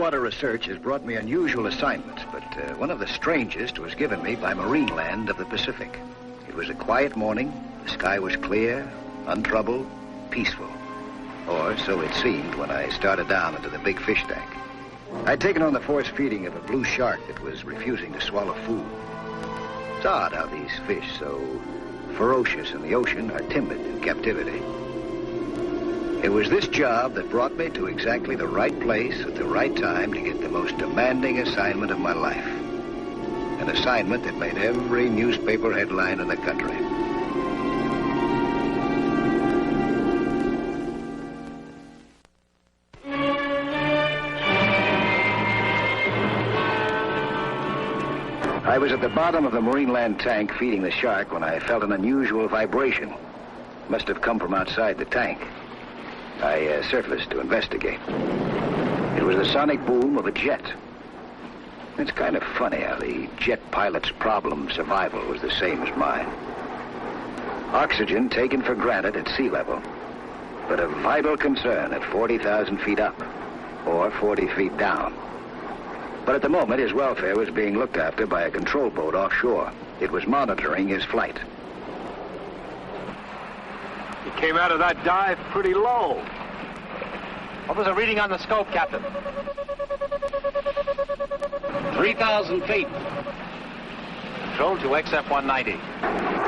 Saltwater research has brought me unusual assignments, but one of the strangest was given me by Marine Land of the Pacific. It was a quiet morning. The sky was clear, untroubled, peaceful. Or so it seemed when I started down into the big fish tank. I'd taken on the force feeding of a blue shark that was refusing to swallow food. It's odd how these fish, so ferocious in the ocean, are timid in captivity. It was this job that brought me to exactly the right place at the right time to get the most demanding assignment of my life. An assignment that made every newspaper headline in the country. I was at the bottom of the Marine Land tank feeding the shark when I felt an unusual vibration. Must have come from outside the tank. I surfaced to investigate. It was the sonic boom of a jet. It's kind of funny how the jet pilot's problem, survival, was the same as mine. Oxygen taken for granted at sea level, but a vital concern at 40,000 feet up, or 40 feet down. But at the moment, his welfare was being looked after by a control boat offshore. It was monitoring his flight. He came out of that dive pretty low. What was the reading on the scope, Captain? 3,000 feet. Control to XF-190.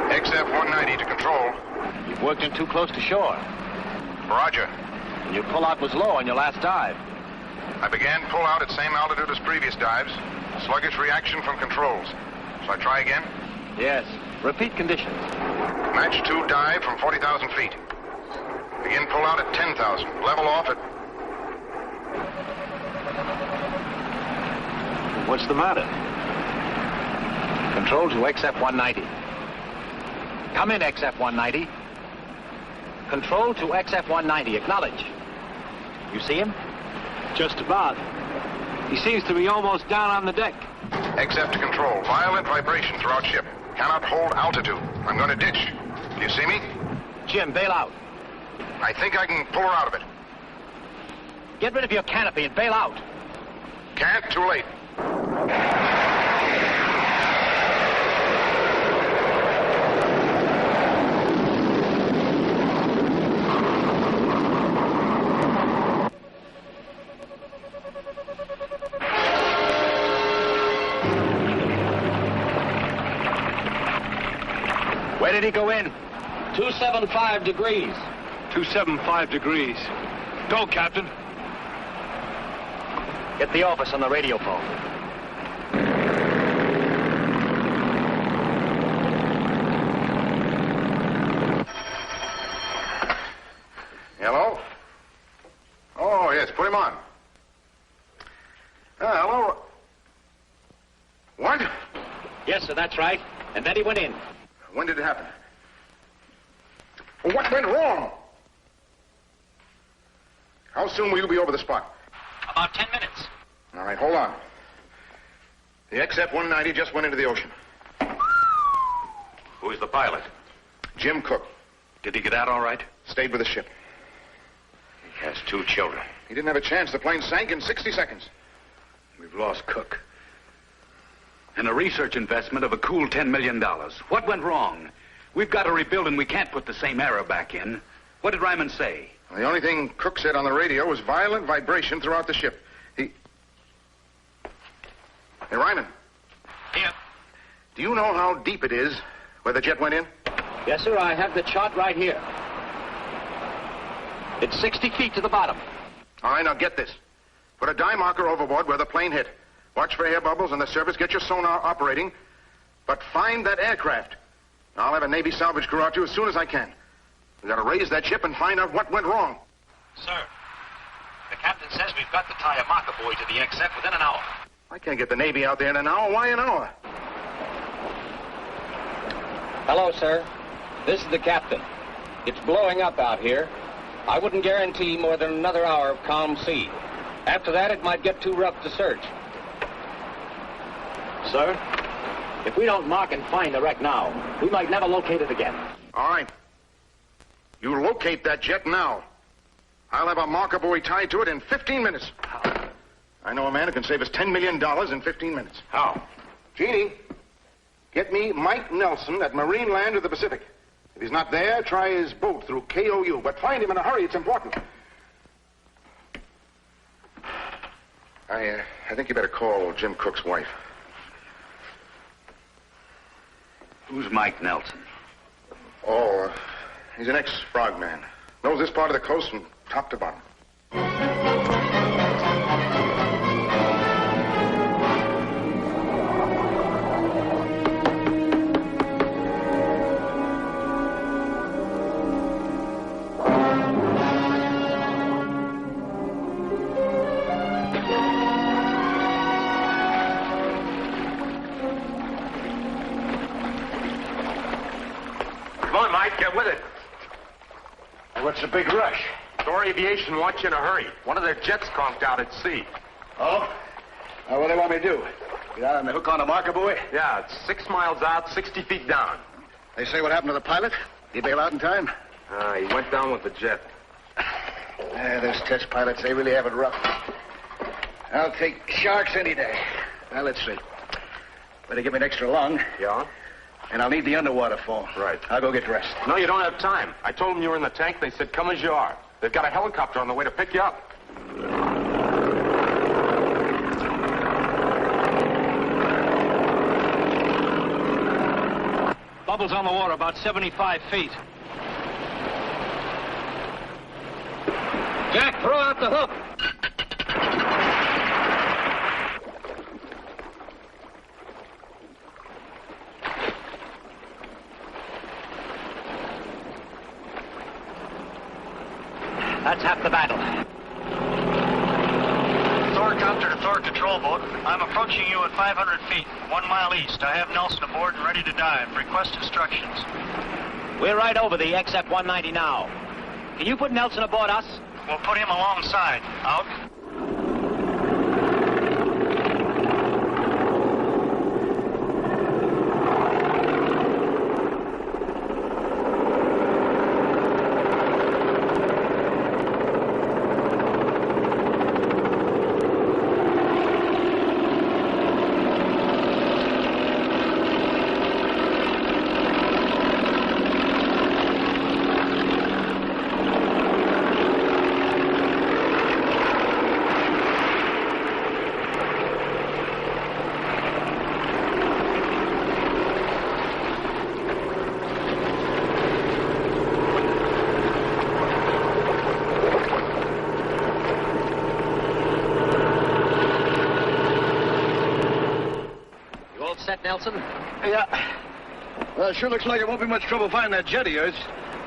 XF-190 to control. You've worked in too close to shore. Roger. Your pull-out was low on your last dive. I began pull-out at same altitude as previous dives. Sluggish reaction from controls. Shall I try again? Yes. Repeat conditions. Match 2 dive from 40,000 feet. Begin pull-out at 10,000. Level off at... What's the matter? Control to XF-190. Come in, XF-190. Control to XF-190. Acknowledge. You see him? Just about. He seems to be almost down on the deck. XF to control. Violent vibration throughout ship. Cannot hold altitude. I'm going to ditch. Do you see me? Jim, bail out. I think I can pull her out of it. Get rid of your canopy and bail out. Can't. Too late. Where did he go in? 275 degrees. 275 degrees. Go, Captain. Get the office on the radio phone. Hello? Oh, yes, put him on. Hello? What? Yes, sir, that's right. And then he went in. When did it happen? What went wrong? How soon will you be over the spot? About 10 minutes. All right, hold on. The XF-190 just went into the ocean. Who's the pilot? Jim Cook. Did he get out all right? Stayed with the ship. He has 2 children. He didn't have a chance. The plane sank in 60 seconds. We've lost Cook. And a research investment of a cool $10 million. What went wrong? We've got to rebuild, and we can't put the same error back in. What did Ryman say? Well, the only thing Cook said on the radio was violent vibration throughout the ship. Hey, Ryman. Here. Do you know how deep it is where the jet went in? Yes, sir, I have the chart right here. It's 60 feet to the bottom. All right, now get this. Put a dye marker overboard where the plane hit. Watch for air bubbles on the surface. Get your sonar operating. But find that aircraft. I'll have a Navy salvage crew out to you as soon as I can. We've got to raise that ship and find out what went wrong. Sir, the captain says we've got to tie a marker buoy to the XF within an hour. I can't get the Navy out there in an hour. Why an hour? Hello, sir. This is the captain. It's blowing up out here. I wouldn't guarantee more than another hour of calm sea. After that, it might get too rough to search. Sir, if we don't mark and find the wreck now, we might never locate it again. All right. You locate that jet now. I'll have a marker buoy tied to it in 15 minutes. I know a man who can save us $10 million in 15 minutes. How? Jeannie, get me Mike Nelson at Marine Land of the Pacific. If he's not there, try his boat through KOU. But find him in a hurry. It's important. I think you better call Jim Cook's wife. Who's Mike Nelson? Oh, he's an ex-frogman. Knows this part of the coast from top to bottom. Get with it. What's the big rush? Door Aviation wants you in a hurry. One of their jets conked out at sea. Oh? Now, what do they want me to do? Get out on the hook on the marker buoy? Yeah, it's 6 miles out, 60 feet down. They say what happened to the pilot? Did he bail out in time? He went down with the jet. Those test pilots, they really have it rough. I'll take sharks any day. Now, let's see. Better give me an extra lung. Yeah? And I'll need the underwater phone. Right. I'll go get dressed. No, you don't have time. I told them you were in the tank. They said, come as you are. They've got a helicopter on the way to pick you up. Bubbles on the water, about 75 feet. Jack, throw out the hook. That's half the battle. Thorcopter to Thor control boat. I'm approaching you at 500 feet, 1 mile east. I have Nelson aboard and ready to dive. Request instructions. We're right over the XF-190 now. Can you put Nelson aboard us? We'll put him alongside. Out. Nelson? Yeah. Well, it sure looks like it won't be much trouble finding that jet of yours.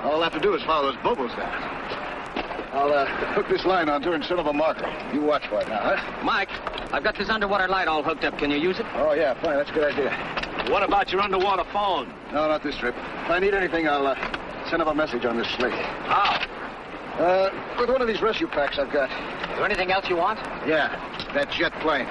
All I'll have to do is follow those bubbles down. I'll hook this line onto her instead of a marker. You watch for it now, huh? Mike, I've got this underwater light all hooked up. Can you use it? Oh, yeah, fine. That's a good idea. What about your underwater phone? No, not this trip. If I need anything, I'll send up a message on this slate. How? With one of these rescue packs I've got. Is there anything else you want? Yeah, that jet plane.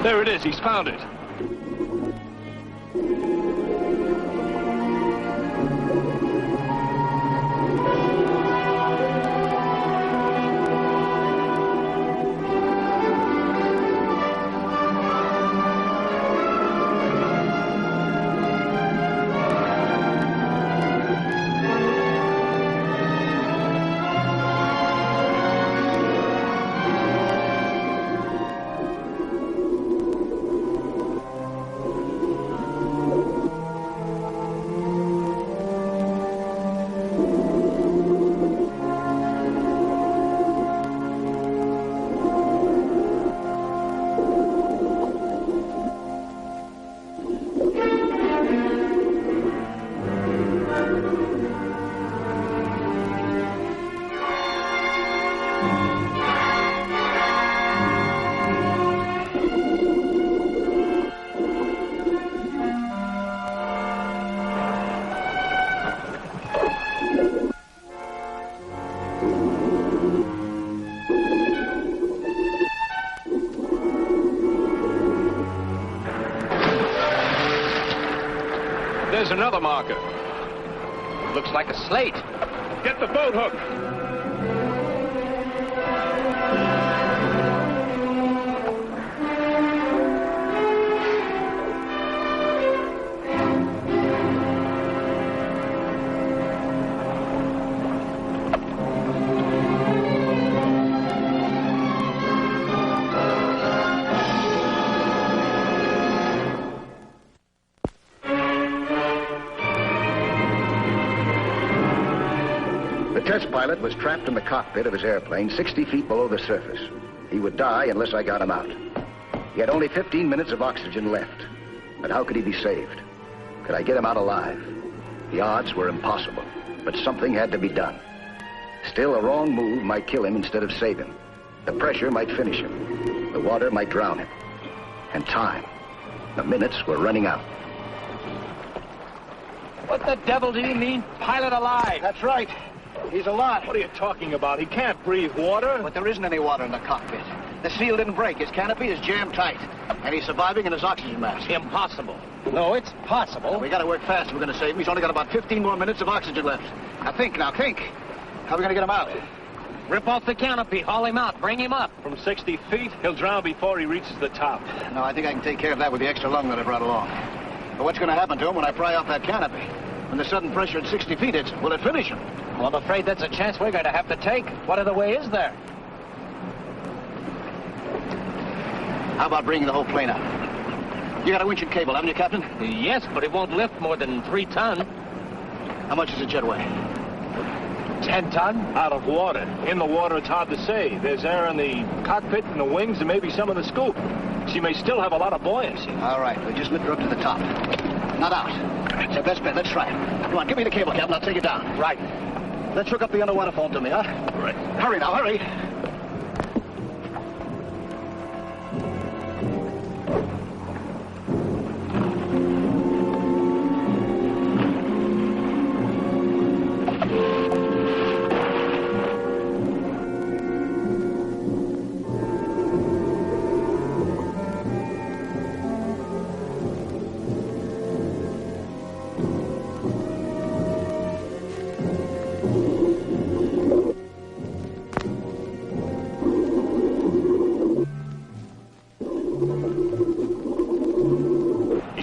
There it is. He's found it. There's another marker. Looks like a slate. Get the boat hook. The test pilot was trapped in the cockpit of his airplane 60 feet below the surface. He would die unless I got him out. He had only 15 minutes of oxygen left. But how could he be saved? Could I get him out alive? The odds were impossible, but something had to be done. Still, a wrong move might kill him instead of save him. The pressure might finish him. The water might drown him. And time. The minutes were running out. What the devil do you mean, pilot alive? That's right. He's alive. What are you talking about? He can't breathe water. But there isn't any water in the cockpit. The seal didn't break. His canopy is jammed tight. And he's surviving in his oxygen mask. Impossible. No, it's possible. We gotta work fast if we're gonna save him. He's only got about 15 more minutes of oxygen left. Now think. How are we gonna get him out? Rip off the canopy, haul him out, bring him up. From 60 feet, he'll drown before he reaches the top. No, I think I can take care of that with the extra lung that I brought along. But what's gonna happen to him when I pry off that canopy? When the sudden pressure at 60 feet hits, will it finish him? Well, I'm afraid that's a chance we're going to have to take. What other way is there? How about bringing the whole plane out? You got a winch and cable, haven't you, Captain? Yes, but it won't lift more than 3 ton. How much does a jet weigh? 10 ton? Out of water. In the water, it's hard to say. There's air in the cockpit and the wings and maybe some in the scoop. She may still have a lot of buoyancy. All right, we'll just lift her up to the top. Not out. It's our best bet. Let's try it. Come on, give me the cable, Captain. I'll take it down. Right. Let's hook up the underwater phone to me, huh? Right. Hurry now, hurry.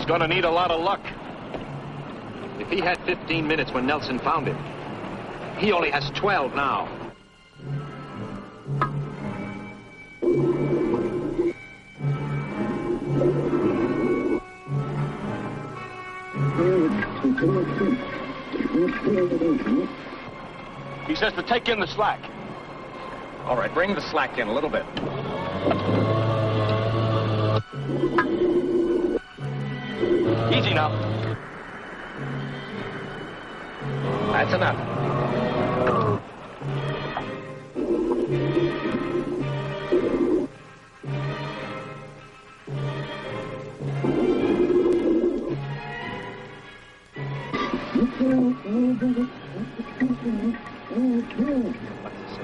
Gonna need a lot of luck. If he had 15 minutes when Nelson found him, he only has 12 now. He says to take in the slack. All right, bring the slack in a little bit. Easy now. That's enough.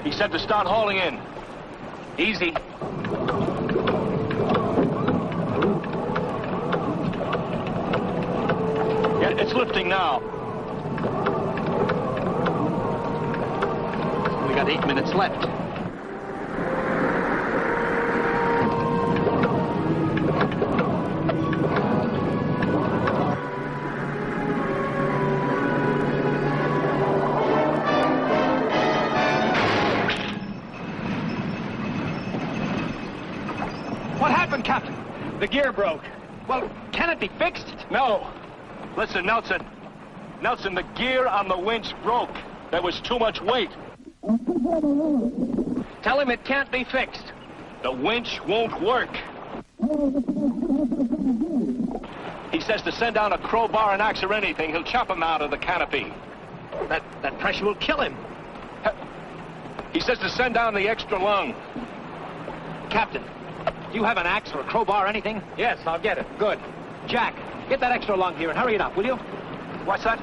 He said to start hauling in. Easy. lifting now. We got 8 minutes left. What happened, Captain? The gear broke. Well, can it be fixed? No. Listen, Nelson. Nelson, the gear on the winch broke. There was too much weight. Tell him it can't be fixed. The winch won't work. He says to send down a crowbar, an axe, or anything. He'll chop him out of the canopy. That pressure will kill him. He says to send down the extra lung. Captain, do you have an axe or a crowbar or anything? Yes, I'll get it. Good. Jack, get that extra lung here and hurry it up, will you? What's that?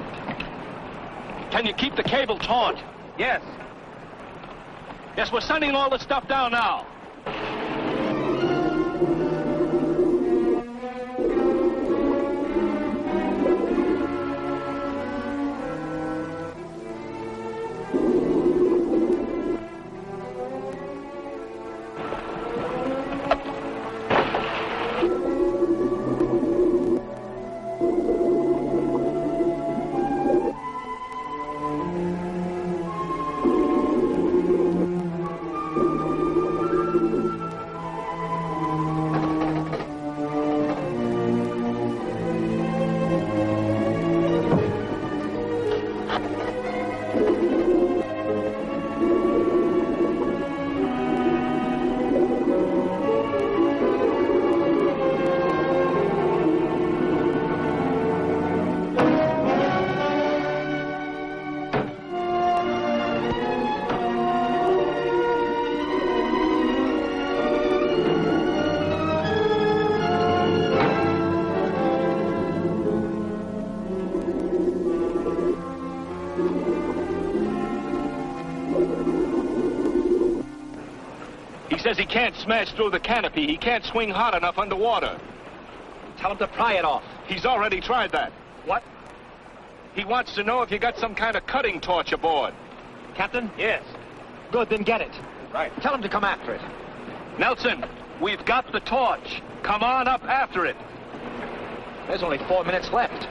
Can you keep the cable taut? Yes. Yes, we're sending all the stuff down now. He says he can't smash through the canopy. He can't swing hot enough underwater. Tell him to pry it off. He's already tried that. What? He wants to know if you got some kind of cutting torch aboard. Captain? Yes. Good, then get it. Right. Tell him to come after it. Nelson, we've got the torch. Come on up after it. There's only 4 minutes left.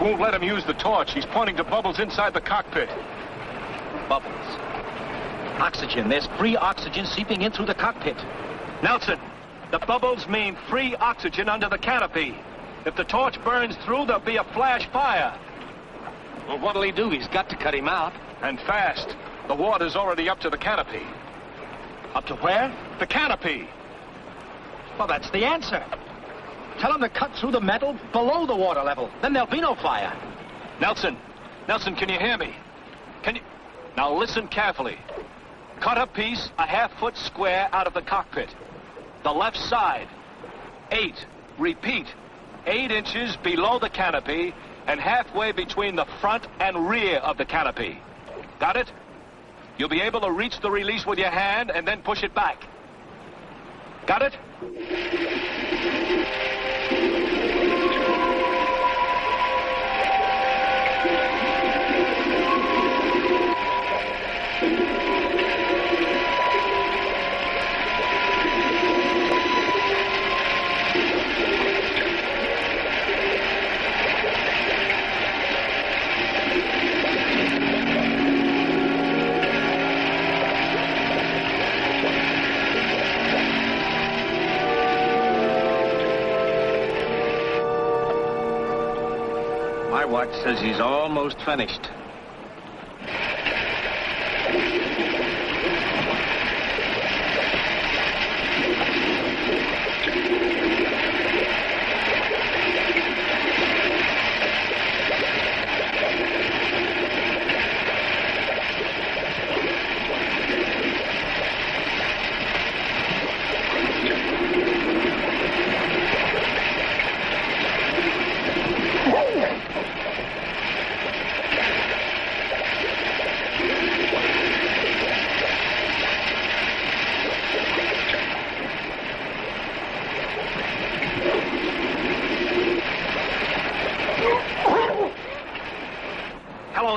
Won't let him use the torch. He's pointing to bubbles inside the cockpit. Bubbles. Oxygen. There's free oxygen seeping in through the cockpit. Nelson, the bubbles mean free oxygen under the canopy. If the torch burns through, there'll be a flash fire. Well, what'll he do? He's got to cut him out. And fast. The water's already up to the canopy. Up to where? The canopy. Well, that's the answer. Tell him to cut through the metal below the water level. Then there'll be no fire. Nelson, can you hear me? Can you... Now listen carefully. Cut a piece a half-foot square out of the cockpit. The left side. 8. Repeat. 8 inches below the canopy and halfway between the front and rear of the canopy. Got it? You'll be able to reach the release with your hand and then push it back. Got it? My watch says he's almost finished.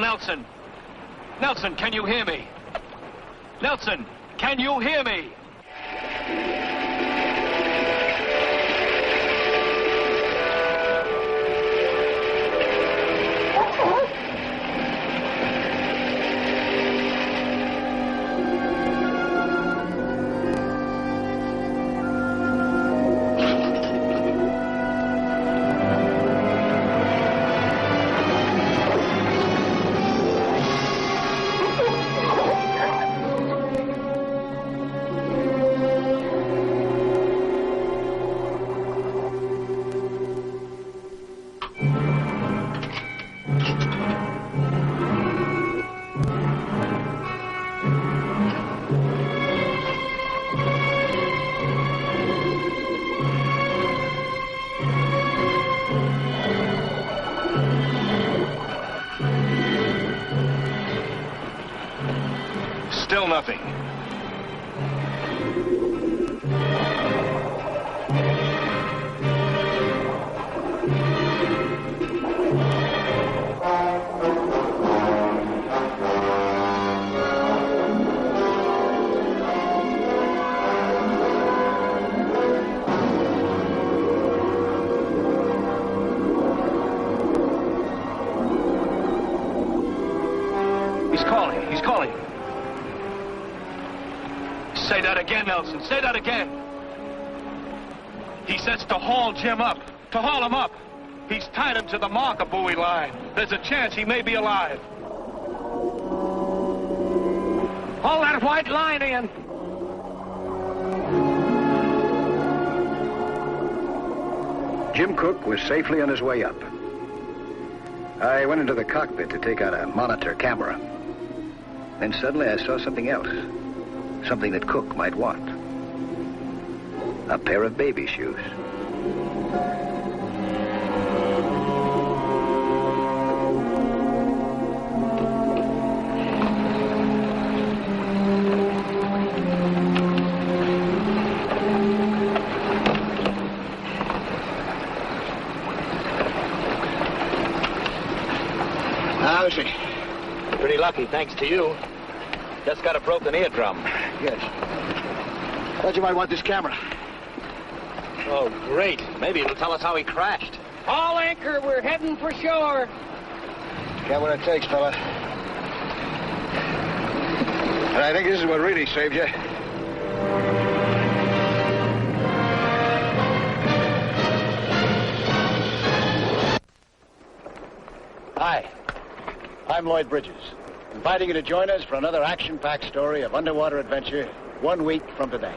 Nelson! Nelson, can you hear me? Nelson, can you hear me? Still nothing. He's calling. Say that again, Nelson. Say that again. He says to haul Jim up. To haul him up. He's tied him to the marker buoy line. There's a chance he may be alive. Haul that white line in. Jim Cook was safely on his way up. I went into the cockpit to take out a monitor camera. Then suddenly I saw something else. Something that Cook might want. A pair of baby shoes. How's he? Pretty lucky, thanks to you. Just got a broken eardrum. Yes. Thought you might want this camera. Oh, great. Maybe it'll tell us how he crashed. All anchor, we're heading for shore. Got what it takes, fella. And I think this is what really saved you. Hi. I'm Lloyd Bridges, inviting you to join us for another action-packed story of underwater adventure 1 week from today.